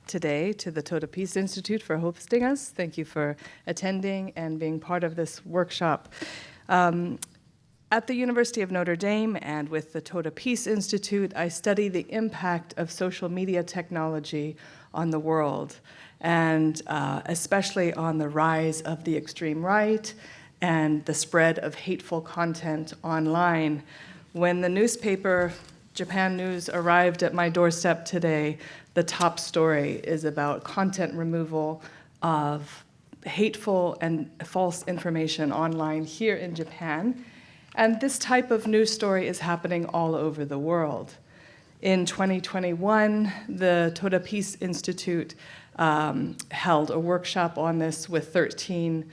today to the Toda Peace Institute for hosting us. Thank you for attending and being part of this workshop. At the University of Notre Dame and with the Toda Peace Institute, I study the impact of social media technology on the world, and especially on the rise of the extreme right and the spread of hateful content online. When the newspaper Japan News arrived at my doorstep today, the top story is about content removal of hateful and false information online here in Japan. And this type of news story is happening all over the world. In 2021, the Toda Peace Institute held a workshop on this with 13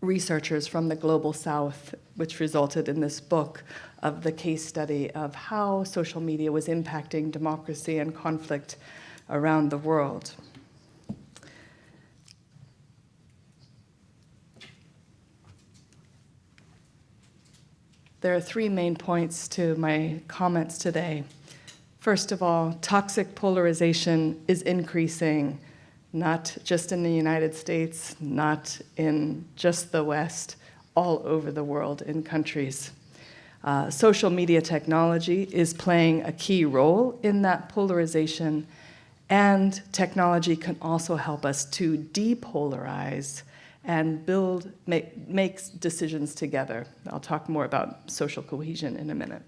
researchers from the Global South, which resulted in this book of the case study of how social media was impacting democracy and conflict around the world. There are three main points to my comments today. First of all, toxic polarization is increasing, not just in the United States, not in just the West, all over the world in countries. Social media technology is playing a key role in that polarization, and technology can also help us to depolarize and make decisions together. I'll talk more about social cohesion in a minute.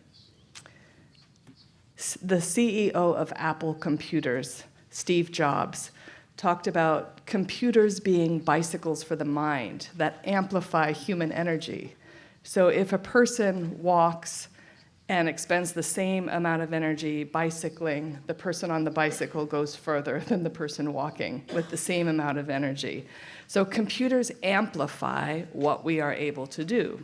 The CEO of Apple Computers, Steve Jobs, talked about computers being bicycles for the mind that amplify human energy. So if a person walks and expends the same amount of energy bicycling, the person on the bicycle goes further than the person walking with the same amount of energy. So computers amplify what we are able to do.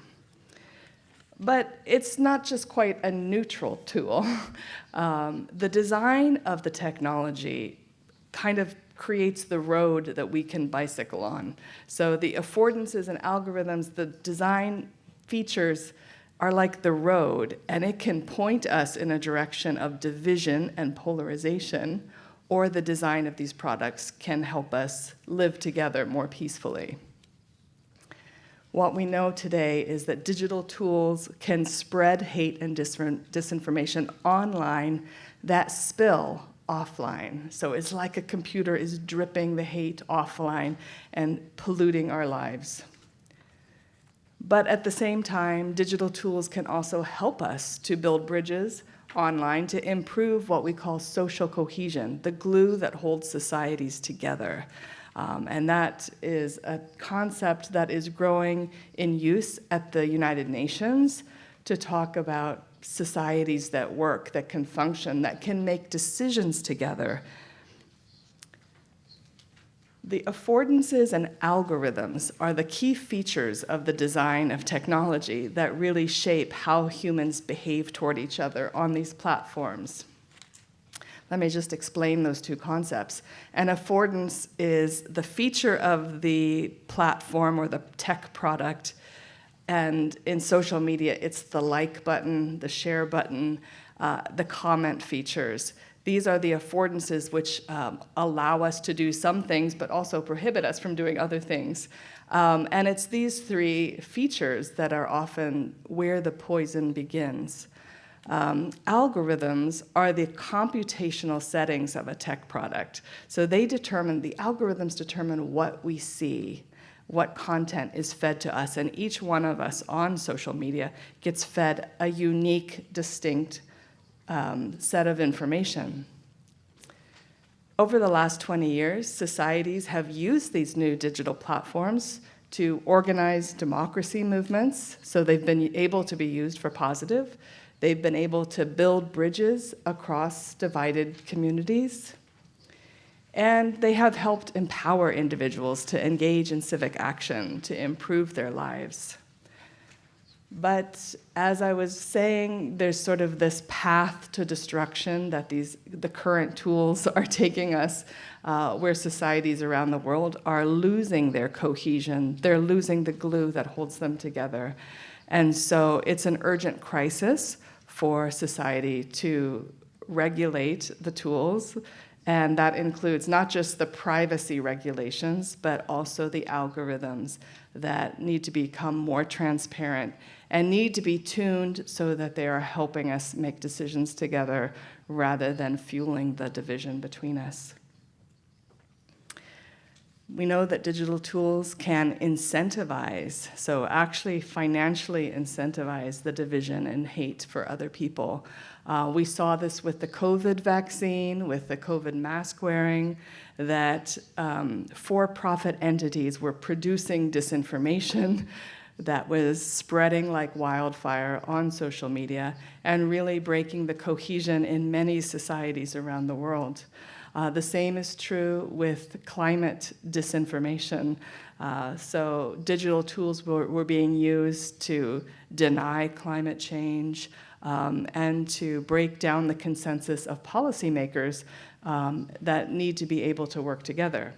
But it's not just quite a neutral tool. The design of the technology kind of creates the road that we can bicycle on. So the affordances and algorithms, the design features are like the road, and it can point us in a direction of division and polarization, or the design of these products can help us live together more peacefully. What we know today is that digital tools can spread hate and disinformation online that spill offline. So it's like a computer is dripping the hate offline and polluting our lives. But at the same time, digital tools can also help us to build bridges online to improve what we call social cohesion, the glue that holds societies together. And that is a concept that is growing in use at the United Nations to talk about societies that work, that can function, that can make decisions together. The affordances and algorithms are the key features of the design of technology that really shape how humans behave toward each other on these platforms. Let me just explain those two concepts. An affordance is the feature of the platform or the tech product, and in social media, it's the like button, the share button, the comment features. These are the affordances which allow us to do some things, but also prohibit us from doing other things. And it's these three features that are often where the poison begins. Algorithms are the computational settings of a tech product. So the algorithms determine what we see, what content is fed to us, and each one of us on social media gets fed a unique, distinct set of information. Over the last 20 years, societies have used these new digital platforms to organize democracy movements, so they've been able to be used for positive. They've been able to build bridges across divided communities. And they have helped empower individuals to engage in civic action to improve their lives. But as I was saying, there's sort of this path to destruction that the current tools are taking us, where societies around the world are losing their cohesion. They're losing the glue that holds them together. And so it's an urgent crisis for society to regulate the tools, and that includes not just the privacy regulations, but also the algorithms that need to become more transparent and need to be tuned so that they are helping us make decisions together rather than fueling the division between us. We know that digital tools can incentivize, so actually financially incentivize the division and hate for other people. We saw this with the COVID vaccine, with the COVID mask wearing, that for-profit entities were producing disinformation that was spreading like wildfire on social media and really breaking the cohesion in many societies around the world. The same is true with climate disinformation. So digital tools were being used to deny climate change and to break down the consensus of policymakers that need to be able to work together.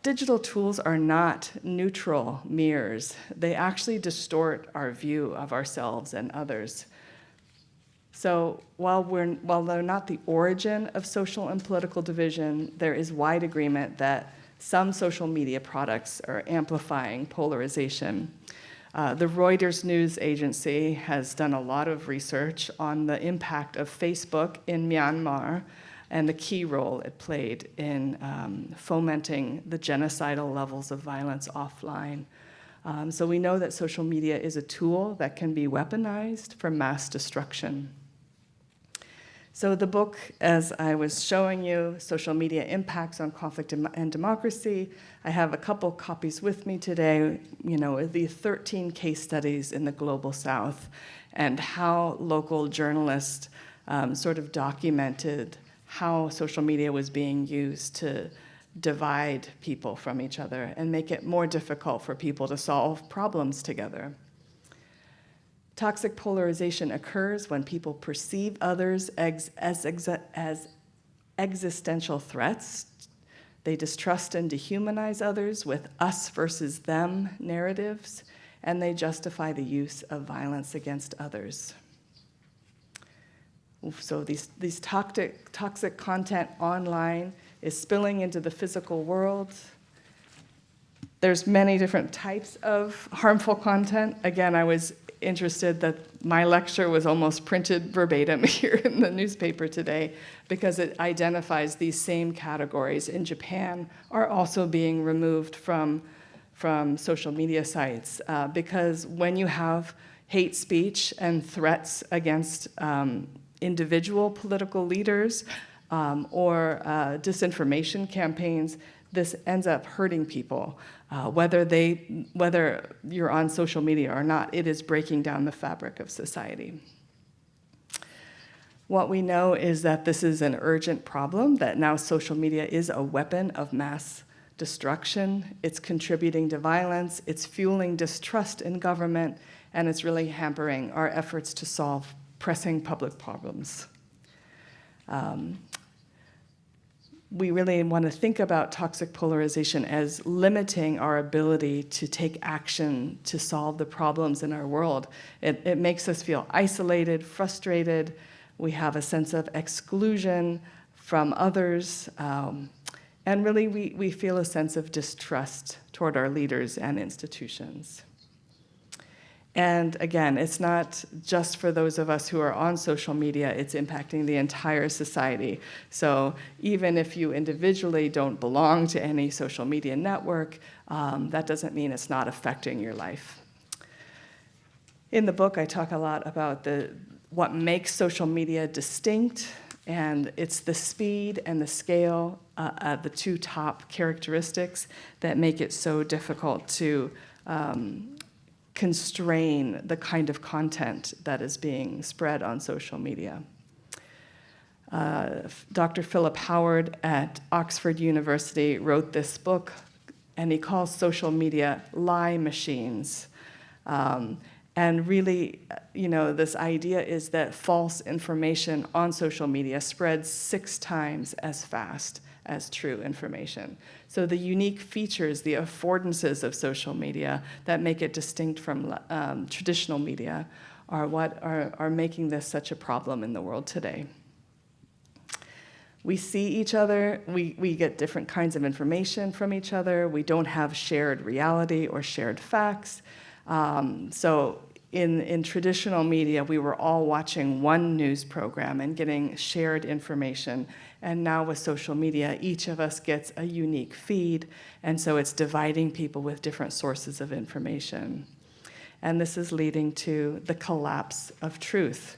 Digital tools are not neutral mirrors. They actually distort our view of ourselves and others. So while they're not the origin of social and political division, there is wide agreement that some social media products are amplifying polarization. The Reuters news agency has done a lot of research on the impact of Facebook in Myanmar and the key role it played in fomenting the genocidal levels of violence offline. So we know that social media is a tool that can be weaponized for mass destruction. So the book, as I was showing you, Social Media Impacts on Conflict and Democracy, I have a couple copies with me today, the 13 case studies in the Global South and how local journalists sort of documented how social media was being used to divide people from each other and make it more difficult for people to solve problems together. Toxic polarization occurs when people perceive others as existential threats. They distrust and dehumanize others with us versus them narratives, and they justify the use of violence against others. So these toxic content online is spilling into the physical world. There's many different types of harmful content. Again, I was interested that my lecture was almost printed verbatim here in the newspaper today because it identifies these same categories in Japan are also being removed from social media sites because when you have hate speech and threats against individual political leaders or disinformation campaigns, this ends up hurting people. Whether you're on social media or not, it is breaking down the fabric of society. What we know is that this is an urgent problem, that now social media is a weapon of mass destruction. It's contributing to violence, it's fueling distrust in government, and it's really hampering our efforts to solve pressing public problems. We really want to think about toxic polarization as limiting our ability to take action to solve the problems in our world. It makes us feel isolated, frustrated. We have a sense of exclusion from others. And really, we feel a sense of distrust toward our leaders and institutions. And again, it's not just for those of us who are on social media, it's impacting the entire society. So even if you individually don't belong to any social media network, that doesn't mean it's not affecting your life. In the book, I talk a lot about what makes social media distinct, and it's the speed and the scale, the two top characteristics that make it so difficult to constrain the kind of content that is being spread on social media. Dr. Philip Howard at Oxford University wrote this book, and he calls social media lie machines. And really, this idea is that false information on social media spreads 6 times as fast as true information. So the unique features, the affordances of social media that make it distinct from traditional media are what are making this such a problem in the world today. We see each other, we get different kinds of information from each other, we don't have shared reality or shared facts. So in traditional media, we were all watching one news program and getting shared information. And now with social media, each of us gets a unique feed, and so it's dividing people with different sources of information. And this is leading to the collapse of truth.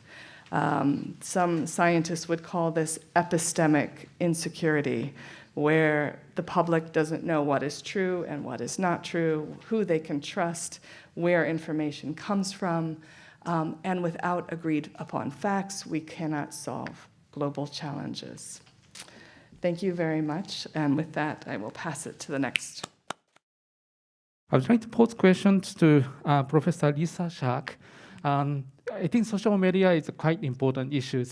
Some scientists would call this epistemic insecurity, where the public doesn't know what is true and what is not true, who they can trust, where information comes from, and without agreed upon facts, we cannot solve global challenges. Thank you very much, and with that, I will pass it to the next. I would like to pose questions to Professor Lisa Schirch. I think social media is a quite important issue.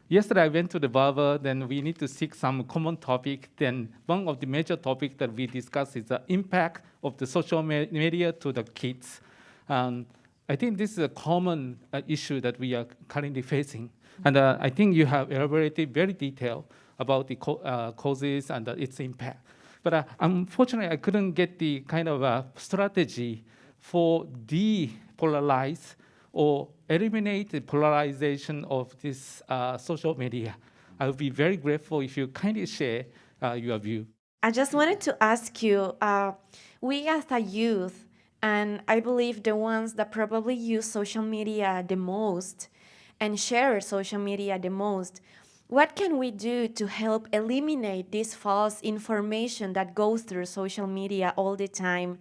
Yesterday I went to the barber, then we need to seek some common topic. Then one of the major topics that we discussed is the impact of the social media to the kids. I think this is a common issue that we are currently facing. And I think you have elaborated very detailed about the causes and its impact. But unfortunately, I couldn't get the kind of strategy for depolarize or eliminate the polarization of this social media. I would be very grateful if you kindly share your view. I just wanted to ask you, we as a youth, and I believe the ones that probably use social media the most and share social media the most, what can we do to help eliminate this false information that goes through social media all the time?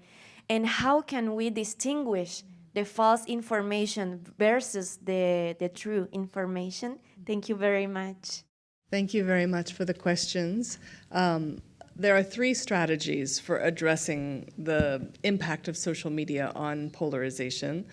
And how can we distinguish the false information versus the true information? Thank you very much. Thank you very much for the questions. There are three strategies for addressing the impact of social media on polarization.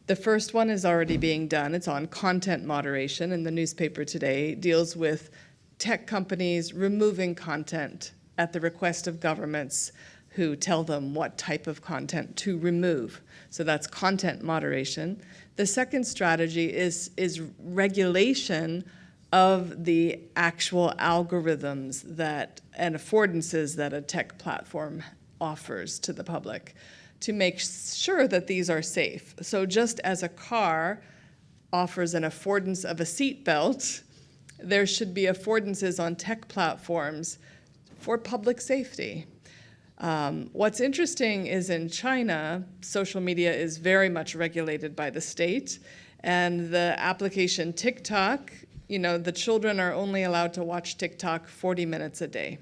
The first one is already being done. It's on content moderation, and the newspaper today deals with tech companies removing content at the request of governments who tell them what type of content to remove. So that's content moderation. The second strategy is regulation of the actual algorithms and affordances that a tech platform offers to the public to make sure that these are safe. So just as a car offers an affordance of a seat belt, there should be affordances on tech platforms for public safety. What's interesting is in China, social media is very much regulated by the state, and the application TikTok, the children are only allowed to watch TikTok 40 minutes a day.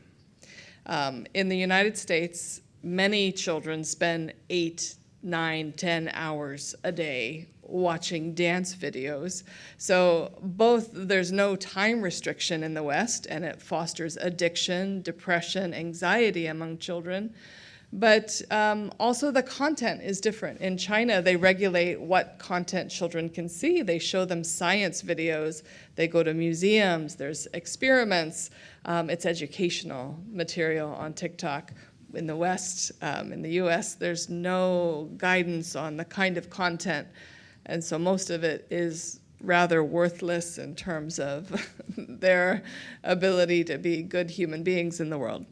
In the United States, many children spend 8, 9, 10 hours a day watching dance videos. So there's no time restriction in the West, and it fosters addiction, depression, anxiety among children. But also the content is different. In China, they regulate what content children can see. They show them science videos. They go to museums. There's experiments. It's educational material on TikTok. In the West, in the US, there's no guidance on the kind of content. And so most of it is rather worthless in terms of their ability to be good human beings in the world.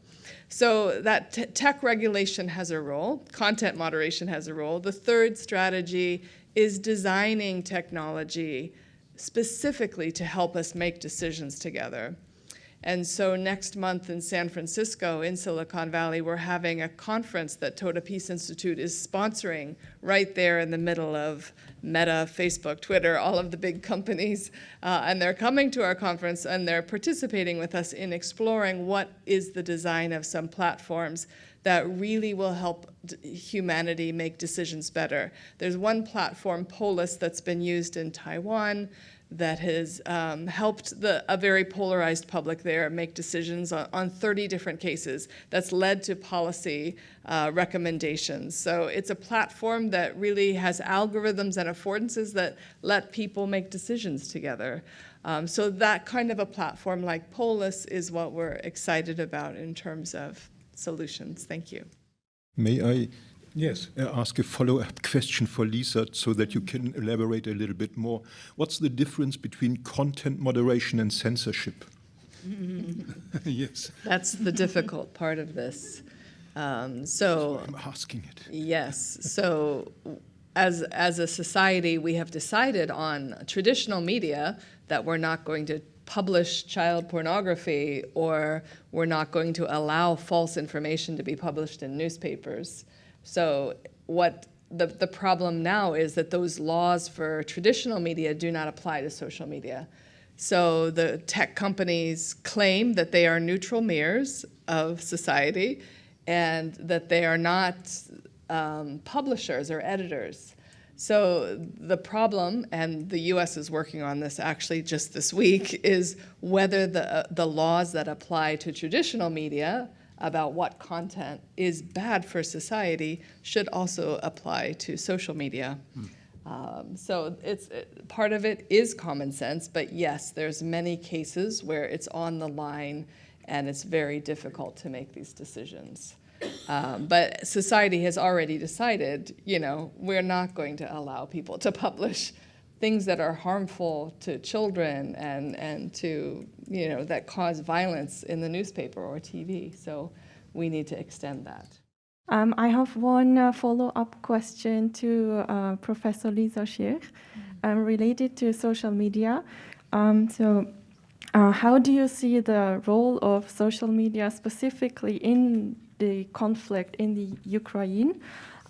So that tech regulation has a role, content moderation has a role. The third strategy is designing technology specifically to help us make decisions together. And so next month in San Francisco, in Silicon Valley, we're having a conference that Toda Peace Institute is sponsoring right there in the middle of Meta, Facebook, Twitter, all of the big companies. And they're coming to our conference and they're participating with us in exploring what is the design of some platforms that really will help humanity make decisions better. There's one platform, Polis, that's been used in Taiwan that has helped a very polarized public there make decisions on 30 different cases. That's led to policy recommendations. So it's a platform that really has algorithms and affordances that let people make decisions together. So that kind of a platform like Polis is what we're excited about in terms of solutions. Thank you. May I Yes, ask a follow-up question for Lisa so that you can elaborate a little bit more. What's the difference between content moderation and censorship? Yes. That's the difficult part of this. I'm asking it. Yes. So as a society, we have decided on traditional media that we're not going to publish child pornography, or we're not going to allow false information to be published in newspapers. So what the problem now is that those laws for traditional media do not apply to social media. So the tech companies claim that they are neutral mirrors of society and that they are not publishers or editors. So the problem, and the US is working on this actually just this week, is whether the laws that apply to traditional media about what content is bad for society should also apply to social media. So part of it is common sense, but yes, there's many cases where it's on the line and it's very difficult to make these decisions. But society has already decided, we're not going to allow people to publish things that are harmful to children and to, that cause violence in the newspaper or TV. So we need to extend that. I have one follow-up question to Professor Lisa Schirch related to social media. How do you see the role of social media specifically in the conflict in the Ukraine?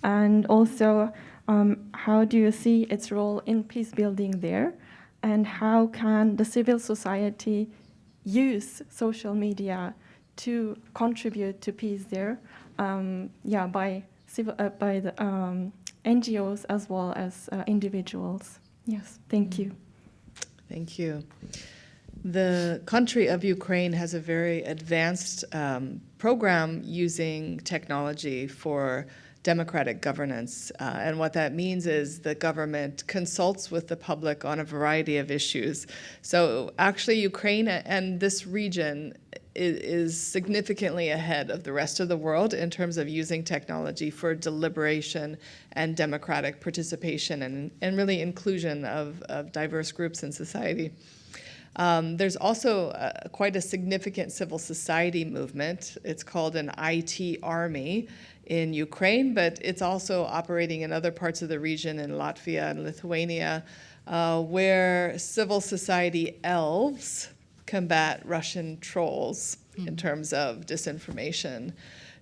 And also, how do you see its role in peace building there? And how can the civil society use social media to contribute to peace there? By the NGOs as well as individuals. Yes, thank you. Thank you. The country of Ukraine has a very advanced program using technology for democratic governance. And what that means is the government consults with the public on a variety of issues. So actually Ukraine and this region is significantly ahead of the rest of the world in terms of using technology for deliberation and democratic participation and really inclusion of diverse groups in society. There's also quite a significant civil society movement. It's called an IT army in Ukraine, but it's also operating in other parts of the region in Latvia and Lithuania, where civil society elves combat Russian trolls in terms of disinformation.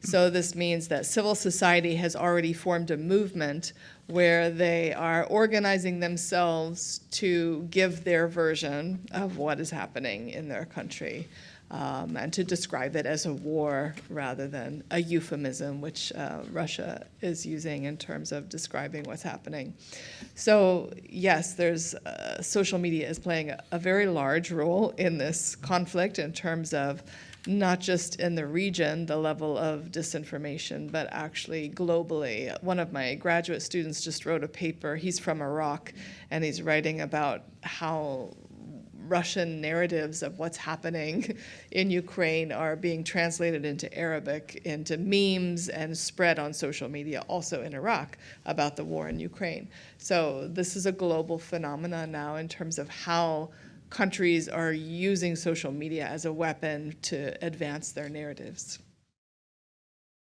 So this means that civil society has already formed a movement where they are organizing themselves to give their version of what is happening in their country, and to describe it as a war rather than a euphemism, which Russia is using in terms of describing what's happening. So yes, there's social media is playing a very large role in this conflict in terms of not just in the region, the level of disinformation, but actually globally. One of my graduate students just wrote a paper. He's from Iraq, and he's writing about how Russian narratives of what's happening in Ukraine are being translated into Arabic, into memes, and spread on social media, also in Iraq, about the war in Ukraine. So this is a global phenomenon now in terms of how countries are using social media as a weapon to advance their narratives.